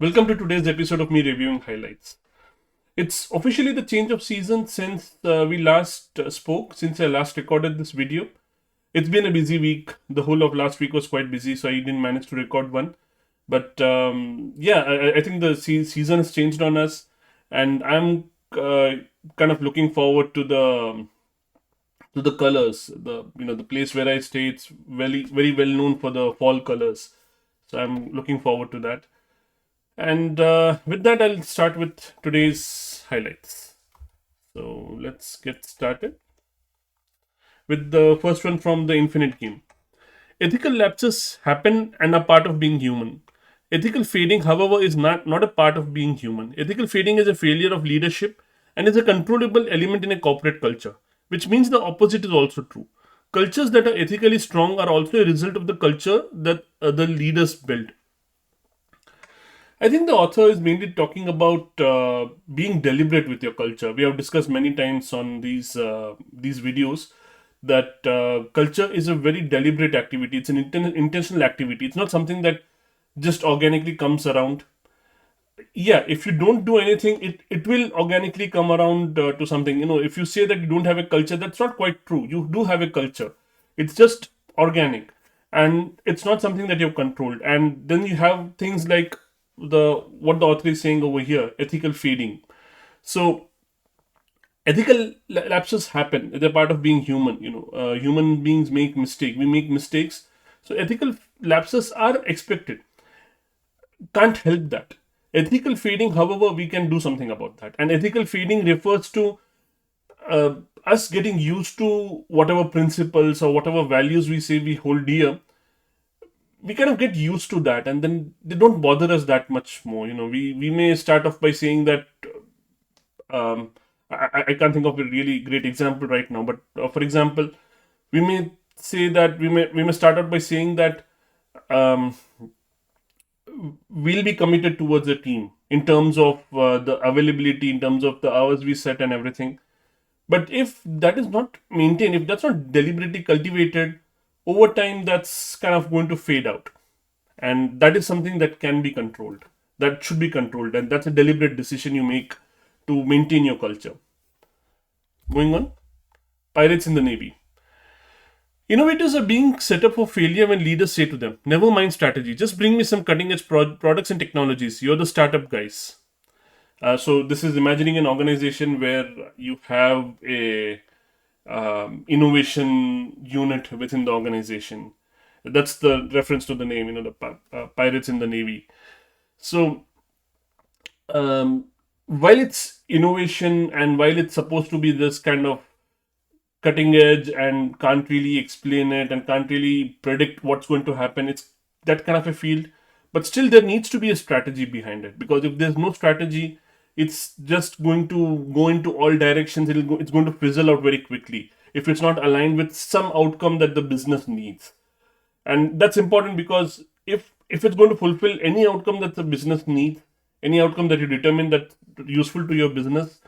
Welcome to today's episode of me reviewing highlights. It's officially the change of season since we last spoke, since I last recorded this video. It's been a busy week. The whole of last week was quite busy, so I didn't manage to record one. But yeah, I think the season has changed on us, and I'm kind of looking forward to the colors. The place where I stay, it's very well known for the fall colors. So I'm looking forward to that. And with that, I'll start with today's highlights. So let's get started with the first one from the Infinite Game. Ethical lapses happen and are part of being human. Ethical fading, however, is not a part of being human. Ethical fading is a failure of leadership and is a controllable element in a corporate culture, which means the opposite is also true. Cultures that are ethically strong are also a result of the culture that the leaders build. I think the author is mainly talking about being deliberate with your culture. We have discussed many times on these videos that culture is a very deliberate activity. It's an intentional activity. It's not something that just organically comes around. Yeah, if you don't do anything, it will organically come around to something. If you say that you don't have a culture, that's not quite true. You do have a culture. It's just organic, and it's not something that you've controlled. And then you have things like the what the author is saying over here, ethical feeding. So ethical lapses happen. They're part of being human. Human beings make mistake. We make mistakes. So ethical lapses are expected. Can't help that. Ethical feeding, however, we can do something about that. And ethical feeding refers to us getting used to whatever principles or whatever values we say we hold dear. We kind of get used to that, and then they don't bother us that much more. We may start off by saying that I can't think of a really great example right now, but for example, we may say that we may start out by saying that um, we'll be committed towards a team in terms of the availability, in terms of the hours we set and everything. But if that is not maintained, if that's not deliberately cultivated, over time that's kind of going to fade out. And that is something that can be controlled. That should be controlled. And that's a deliberate decision you make to maintain your culture. Moving on, pirates in the Navy. Innovators are being set up for failure when leaders say to them, never mind strategy, just bring me some cutting edge products and technologies. You're the startup guys. So this is imagining an organization where you have a innovation unit within the organization. That's the reference to the name, the pirates in the Navy. So while it's innovation and while it's supposed to be this kind of cutting edge and can't really explain it and can't really predict what's going to happen, it's that kind of a field. But still, there needs to be a strategy behind it, because if there's no strategy, it's just going to go into all directions. It's going to fizzle out very quickly if it's not aligned with some outcome that the business needs. And that's important, because if it's going to fulfill any outcome that the business needs, any outcome that you determine that's useful to your business,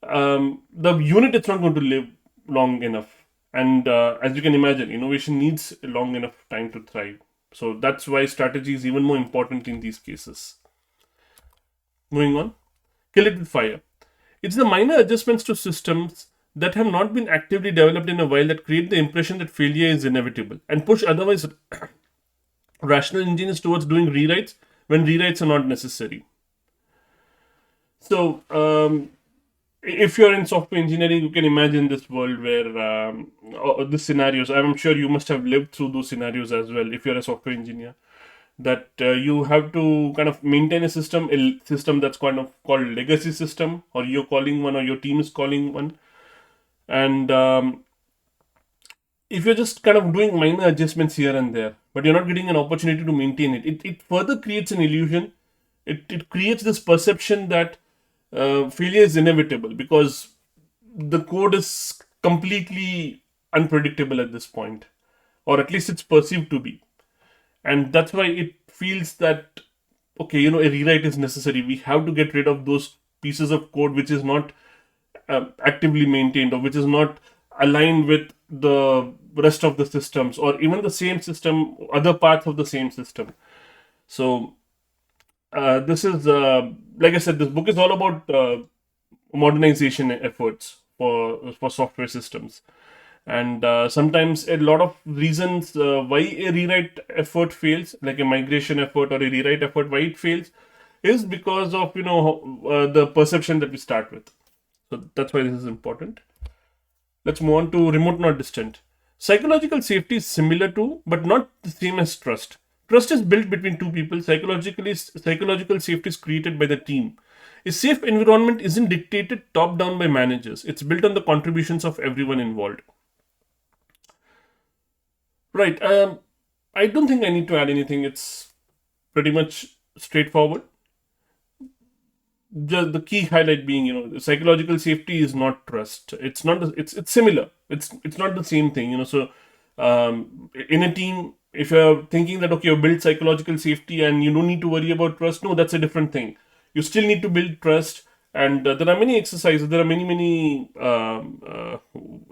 the unit is not going to live long enough. And as you can imagine, innovation needs a long enough time to thrive. So that's why strategy is even more important in these cases. Moving on, kill it with fire. It's the minor adjustments to systems that have not been actively developed in a while that create the impression that failure is inevitable and push otherwise rational engineers towards doing rewrites when rewrites are not necessary. So, if you're in software engineering, you can imagine this world where the scenarios. I'm sure you must have lived through those scenarios as well. If you're a software engineer, that you have to kind of maintain a system that's kind of called legacy system, or you're calling one, or your team is calling one, and if you're just kind of doing minor adjustments here and there, but you're not getting an opportunity to maintain it further creates an illusion. It creates this perception that failure is inevitable, because the code is completely unpredictable at this point, or at least it's perceived to be. And that's why it feels that, okay, a rewrite is necessary. We have to get rid of those pieces of code which is not actively maintained, or which is not aligned with the rest of the systems, or even the same system, other parts of the same system. So this is like I said, this book is all about modernization efforts for software systems, and sometimes a lot of reasons why a rewrite effort fails, like a migration effort or a rewrite effort, why it fails, is because of the perception that we start with. So that's why this is important. Let's move on to remote not distant. Psychological safety is similar to, but not the same as trust. Trust is built between two people. Psychological safety is created by the team. A safe environment isn't dictated top down by managers. It's built on the contributions of everyone involved. Right. I don't think I need to add anything. It's pretty much straightforward. Just the key highlight being, psychological safety is not trust. It's not. It's similar. It's not the same thing. So in a team, if you're thinking that okay, you build psychological safety and you don't need to worry about trust, no, that's a different thing. You still need to build trust, and there are many exercises. There are many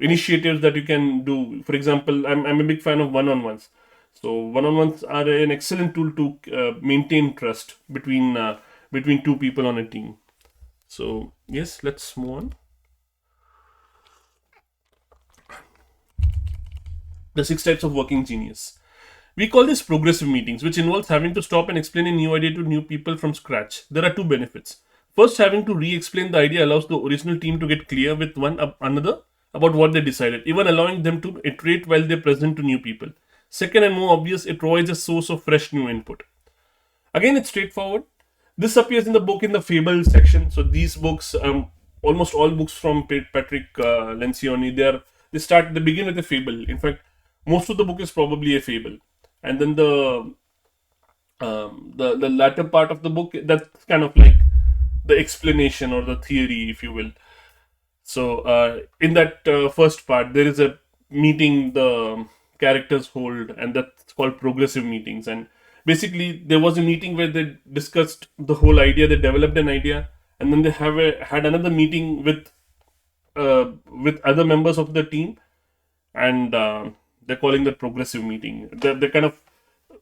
initiatives that you can do. For example, I'm a big fan of one-on-ones. So one-on-ones are an excellent tool to maintain trust between two people on a team. So yes, let's move on. The 6 types of working genius. We call this progressive meetings, which involves having to stop and explain a new idea to new people from scratch. There are two benefits. First, having to re-explain the idea allows the original team to get clear with one another about what they decided, even allowing them to iterate while they present to new people. Second, and more obvious, it provides a source of fresh new input. Again, it's straightforward. This appears in the book in the fable section. So these books, almost all books from Patrick Lencioni, they begin with a fable. In fact, most of the book is probably a fable, and then the latter part of the book, that's kind of like the explanation or the theory, if you will. So in that first part, there is a meeting the characters hold, and that's called progressive meetings. And basically, there was a meeting where they discussed the whole idea, they developed an idea, and then they had another meeting with other members of the team, and they're calling that progressive meeting. They're kind of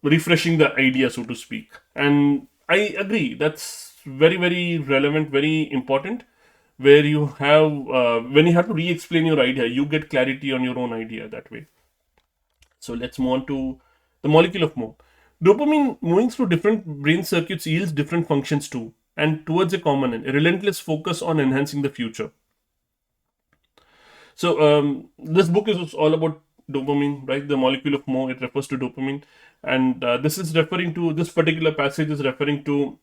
refreshing the idea, so to speak. And I agree, that's very, very relevant, very important. Where you have when you have to re-explain your idea, you get clarity on your own idea that way. So let's move on to the molecule of more. Dopamine moving through different brain circuits yields different functions too, and towards a common end, a relentless focus on enhancing the future. So this book is all about dopamine, right? The molecule of more, it refers to dopamine, and this particular passage is referring to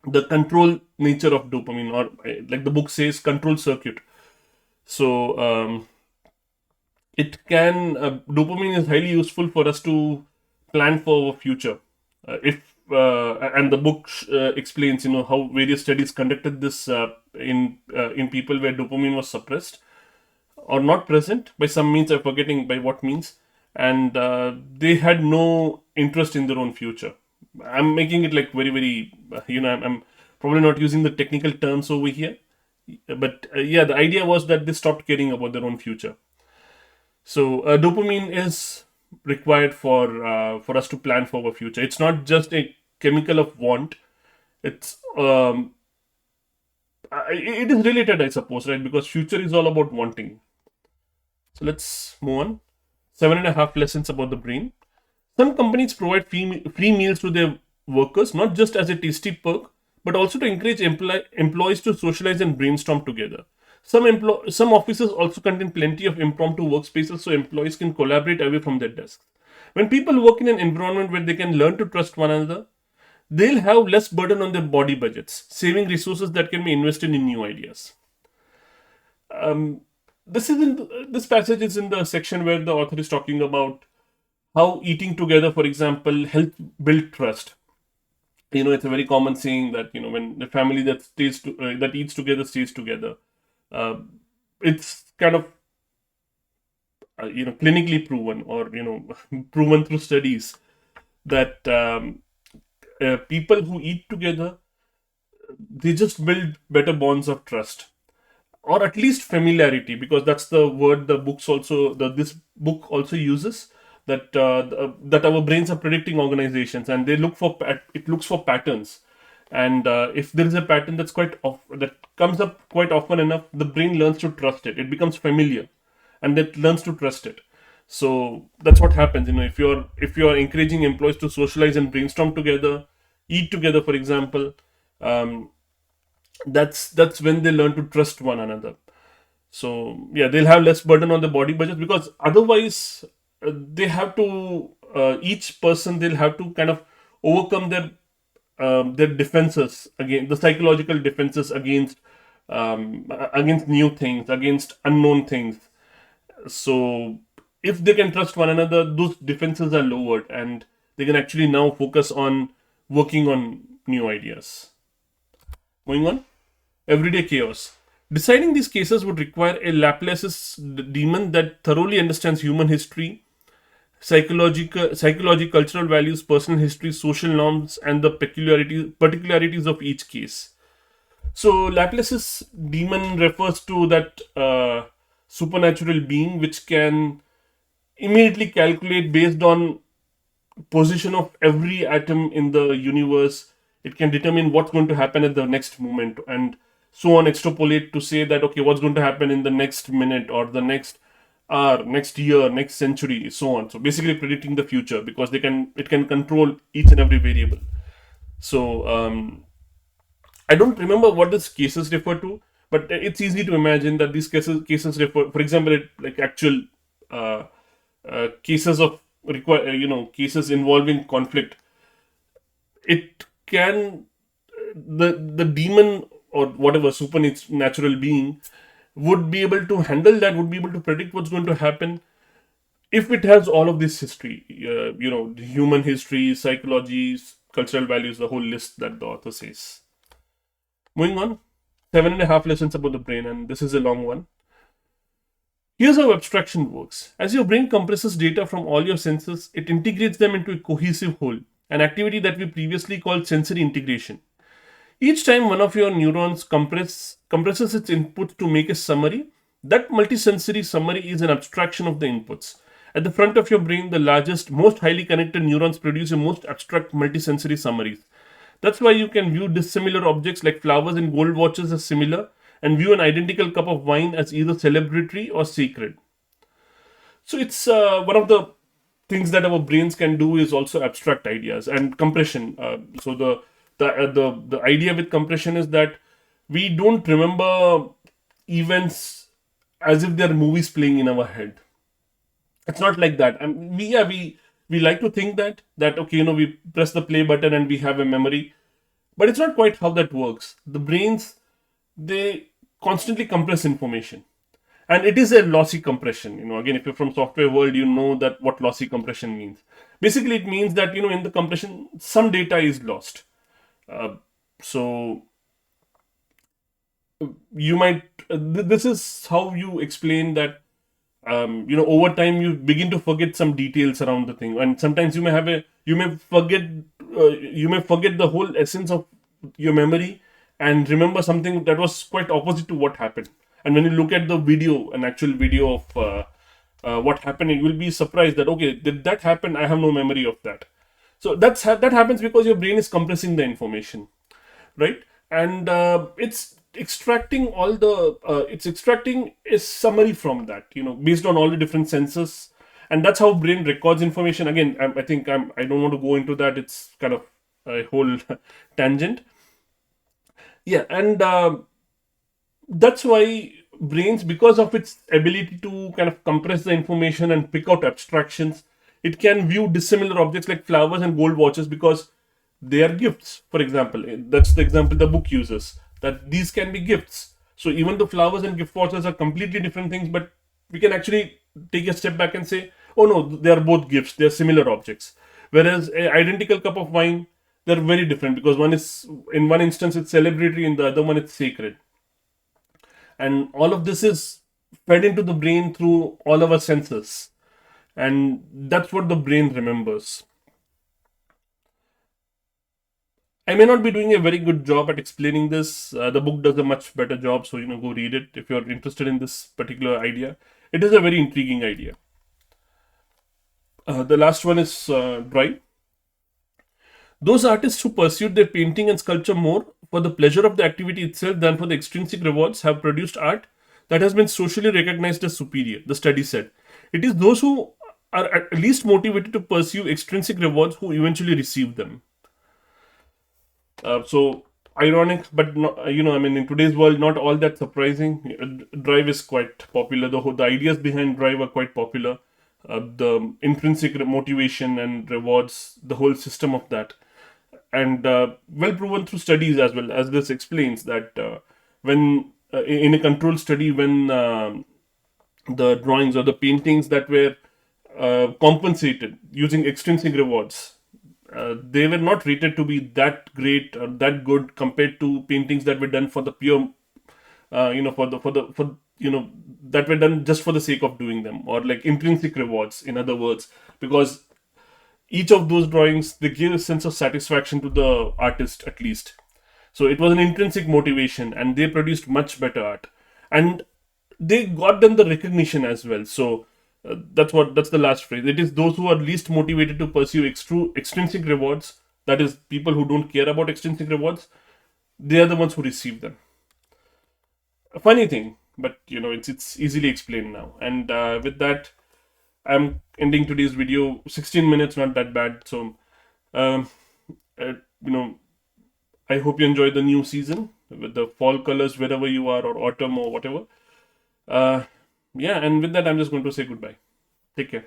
the control nature of dopamine, or like the book says, control circuit. So dopamine is highly useful for us to plan for our future. If And the book explains, how various studies conducted this in people where dopamine was suppressed or not present by some means. I'm forgetting by what means, and they had no interest in their own future. I'm making it like very, very, I'm probably not using the technical terms over here, but yeah, the idea was that they stopped caring about their own future. So dopamine is required for us to plan for our future. It's not just a chemical of want. It's it is related, I suppose, right? Because future is all about wanting. So let's move on. 7.5 lessons about the brain. Some companies provide free meals to their workers, not just as a tasty perk, but also to encourage employees to socialize and brainstorm together. Some offices also contain plenty of impromptu workspaces so employees can collaborate away from their desks. When people work in an environment where they can learn to trust one another, they'll have less burden on their body budgets, saving resources that can be invested in new ideas. This passage is in the section where the author is talking about how eating together, for example, help build trust. It's a very common saying that when the family that eats together stays together. It's kind of clinically proven, or proven through studies, that people who eat together, they just build better bonds of trust, or at least familiarity, because that's the word this book also uses, that that our brains are predicting organizations, and it looks for patterns. And if there is a pattern that comes up quite often enough, the brain learns to trust it. It becomes familiar, and it learns to trust it. So that's what happens. If you're encouraging employees to socialize and brainstorm together, eat together, for example, um, that's when they learn to trust one another. So yeah, they'll have less burden on the body budget, because otherwise they have to each person, they'll have to kind of overcome their defenses, again the psychological defenses against new things, against unknown things. So if they can trust one another, those defenses are lowered, and they can actually now focus on working on new ideas. Moving on, everyday chaos. Deciding these cases would require a Laplace's demon that thoroughly understands human history, psychology, cultural values, personal history, social norms, and the particularities of each case. So Laplace's demon refers to that supernatural being which can immediately calculate, based on position of every atom in the universe. It can determine what's going to happen at the next moment, and so on, extrapolate to say that okay, what's going to happen in the next minute, or the next hour, next year, next century, so on. So basically predicting the future, because it can control each and every variable. So I don't remember what these cases refer to, but it's easy to imagine that these cases refer, for example, like actual uh, cases of cases involving conflict. It can the demon or whatever supernatural being would be able to handle that, would be able to predict what's going to happen, if it has all of this history, the human history, psychology, cultural values, the whole list that the author says. Moving on, 7.5 lessons about the brain, and this is a long one. Here's how abstraction works. As your brain compresses data from all your senses, it integrates them into a cohesive whole, an activity that we previously called sensory integration. Each time one of your neurons compresses its inputs to make a summary, that multisensory summary is an abstraction of the inputs. At the front of your brain, the largest, most highly connected neurons produce a most abstract multisensory summaries. That's why you can view dissimilar objects like flowers and gold watches as similar, and view an identical cup of wine as either celebratory or sacred. So it's one of the things that our brains can do is also abstract ideas and compression. So the idea with compression is that we don't remember events as if they're movies playing in our head. It's not like that. And we like to think that okay, we press the play button and we have a memory, but it's not quite how that works. The brains, they constantly compress information, and it is a lossy compression. Again, if you're from software world, you know that what lossy compression means. Basically, it means that in the compression some data is lost. So you might this is how you explain that over time you begin to forget some details around the thing, and sometimes you may forget the whole essence of your memory, and remember something that was quite opposite to what happened. And when you look at the video, an actual video of what happened, you will be surprised that okay, did that happen? I have no memory of that. So that happens because your brain is compressing the information, right? And it's extracting a summary from that, based on all the different senses, and that's how brain records information. Again, I don't want to go into that. It's kind of a whole tangent. Yeah, and that's why brains, because of its ability to kind of compress the information and pick out abstractions, it can view dissimilar objects like flowers and gold watches because they are gifts. For example, that's the example the book uses, that these can be gifts. So even the flowers and gift watches are completely different things, but we can actually take a step back and say, oh no, they are both gifts, they are similar objects. Whereas an identical cup of wine, they're very different, because in one instance it's celebratory, in the other one it's sacred. And all of this is fed into the brain through all our senses, and that's what the brain remembers. I may not be doing a very good job at explaining this. The book does a much better job, so go read it if you're interested in this particular idea. It is a very intriguing idea. The last one is dry. Those artists who pursued their painting and sculpture more for the pleasure of the activity itself than for the extrinsic rewards have produced art that has been socially recognized as superior, the study said. It is those who are at least motivated to pursue extrinsic rewards who eventually receive them. So ironic, but I mean, in today's world, not all that surprising. Drive is quite popular. The ideas behind Drive are quite popular. The intrinsic motivation and rewards, the whole system of that, and well proven through studies as well, as this explains that when in a controlled study, when the drawings or the paintings that were compensated using extrinsic rewards, they were not rated to be that great or that good compared to paintings that were done for the pure, that were done just for the sake of doing them, or like intrinsic rewards, in other words, because each of those drawings, they give a sense of satisfaction to the artist at least. So it was an intrinsic motivation, and they produced much better art, and they got them the recognition as well. So that's the last phrase. It is those who are least motivated to pursue extrinsic rewards, that is people who don't care about extrinsic rewards, they are the ones who receive them. A funny thing, but it's easily explained now. And with that, I'm ending today's video. 16 minutes, not that bad. So um, uh, you know I hope you enjoy the new season with the fall colors wherever you are, or autumn, or whatever. uh, yeah, and with that, I'm just going to say goodbye. Take care.